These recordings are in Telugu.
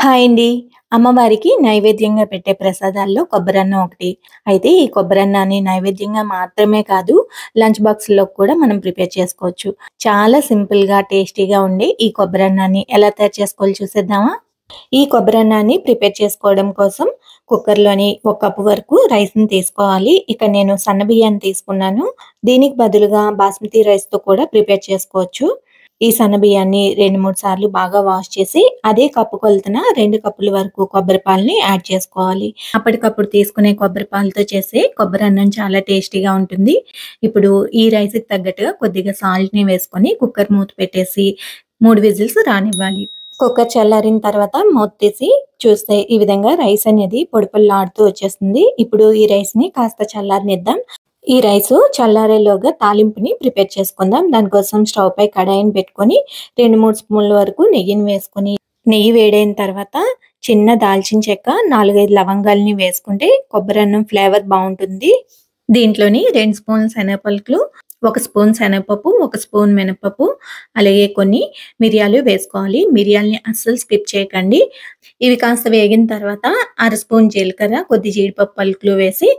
హాయ్ అండి. అమ్మవారికి నైవేద్యంగా పెట్టే ప్రసాదాల్లో కొబ్బరన్నం ఒకటి. అయితే ఈ కొబ్బరన్నాన్ని నైవేద్యంగా మాత్రమే కాదు, లంచ్ బాక్స్‌లో కూడా మనం ప్రిపేర్ చేసుకోవచ్చు. చాలా సింపుల్‌గా, టేస్టీగా ఉండే ఈ కొబ్బరన్నాన్ని ఎలా తయారు చేసుకోవాలో చూసేద్దామా? ఈ కొబ్బరన్నాన్ని ప్రిపేర్ చేసుకోవడం కోసం కుక్కర్‌లోని ఒక కప్పు వరకు రైస్‌ని తీసుకోవాలి. ఇక్కడ నేను సన్న బియ్యాన్ని తీసుకున్నాను. దీనికి బదులుగా బాస్మతి రైస్‌తో కూడా ప్రిపేర్ చేసుకోవచ్చు. ఈ సన్న బియ్యాన్ని 2, 3 సార్లు బాగా వాష్ చేసి, అదే కప్పు కొలతన 2 కప్పుల వరకు కొబ్బరి పాలని యాడ్ చేసుకోవాలి. అప్పటికప్పుడు తీసుకునే కొబ్బరి పాలతో చేసే కొబ్బరన్నం చాలా టేస్టీగా ఉంటుంది. ఇప్పుడు ఈ రైస్‌కి తగ్గట్టుగా కొద్దిగా సాల్ట్‌ని వేసుకొని కుక్కర్ మూత పెట్టేసి 3 విజిల్స్ రానివ్వాలి. కుక్కర్ చల్లారిన తర్వాత మూత తీసి చూస్తే ఈ విధంగా రైస్ అనేది పొడి పొడిలాడుతూ వచ్చేస్తుంది. ఇప్పుడు ఈ రైస్‌ని కాస్త చల్లారనిద్దాం. ఈ రైసు చల్లారేలోగా తాలింపుని ప్రిపేర్ చేసుకుందాం. దానికోసం స్టవ్ పై కడాయిని పెట్టుకొని 2, 3 స్పూన్ల వరకు నెయ్యిని వేసుకొని, నెయ్యి వేడైన తర్వాత చిన్న దాల్చిన చెక్క, 4, 5 లవంగాల్ని వేసుకుంటే కొబ్బరన్నం ఫ్లేవర్ బావుంటుంది. దీంట్లోని 2 స్పూన్ల శనగపలుకులు, 1 స్పూన్ శనగపప్పు, 1 స్పూన్ మినపప్పు, అలాగే కొన్ని మిరియాలు వేసుకోవాలి. మిరియాల్ని అస్సలు స్కిప్ చేయకండి. ఇవి కాస్త వేగిన తర్వాత అర స్పూన్ జీలకర్ర, కొద్ది జీడిపప్పు పలుకులు వేసి,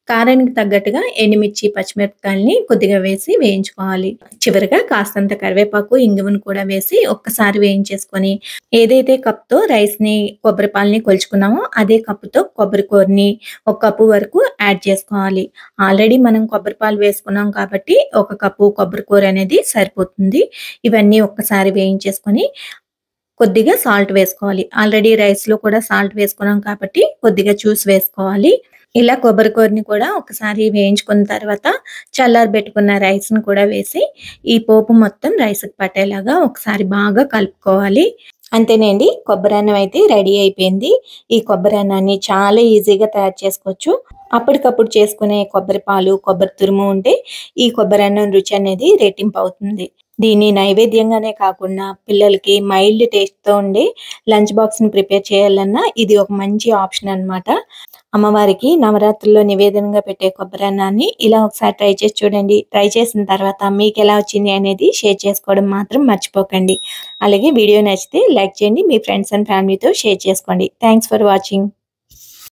కారానికి తగ్గట్టుగా ఎండుమిర్చి, పచ్చిమిరపకాయలని కొద్దిగా వేసి వేయించుకోవాలి. చివరగా కాస్తంత కరివేపాకు, ఇంగువను కూడా వేసి ఒక్కసారి వేయించేసుకొని, ఏదైతే కప్‌తో రైస్‌ని, కొబ్బరి పాలని కొలుచుకున్నామో అదే కప్పుతో కొబ్బరి కూరని ఒక కప్పు వరకు యాడ్ చేసుకోవాలి. ఆల్రెడీ మనం కొబ్బరి పాలు వేసుకున్నాం కాబట్టి ఒక కప్పు కొబ్బరి కూర అనేది సరిపోతుంది. ఇవన్నీ ఒక్కసారి వేయించేసుకొని కొద్దిగా సాల్ట్ వేసుకోవాలి. ఆల్రెడీ రైస్‌లో కూడా సాల్ట్ వేసుకున్నాం కాబట్టి కొద్దిగా చూసి వేసుకోవాలి. ఇలా కొబ్బరి కూరని కూడా ఒకసారి వేయించుకున్న తర్వాత చల్లారబెట్టుకున్న రైస్‌ని కూడా వేసి ఈ పోపు మొత్తం రైస్‌కి పట్టేలాగా ఒకసారి బాగా కలుపుకోవాలి. అంతేనండి, కొబ్బరన్నం అయితే రెడీ అయిపోయింది. ఈ కొబ్బరన్నాన్ని చాలా ఈజీగా తయారు చేసుకోవచ్చు. అప్పటికప్పుడు చేసుకునే కొబ్బరి పాలు, కొబ్బరి తురుము ఉంటే ఈ కొబ్బరన్నం రుచి అనేది రెట్టింపు అవుతుంది. దీన్ని నైవేద్యంగానే కాకుండా పిల్లలకి మైల్డ్ టేస్ట్‌తో ఉండే లంచ్ బాక్స్‌ని ప్రిపేర్ చేయాలన్నా ఇది ఒక మంచి ఆప్షన్ అన్నమాట. అమ్మవారికి నవరాత్రుల్లో నివేదనగా పెట్టే కొబ్బరన్నాన్ని ఇలా ఒకసారి ట్రై చేసి చూడండి. ట్రై చేసిన తర్వాత మీకెలా వచ్చింది అనేది షేర్ చేసుకోవడం మాత్రం మర్చిపోకండి. అలాగే వీడియో నచ్చితే లైక్ చేయండి. మీ ఫ్రెండ్స్ అండ్ ఫ్యామిలీతో షేర్ చేసుకోండి. Thanks for watching.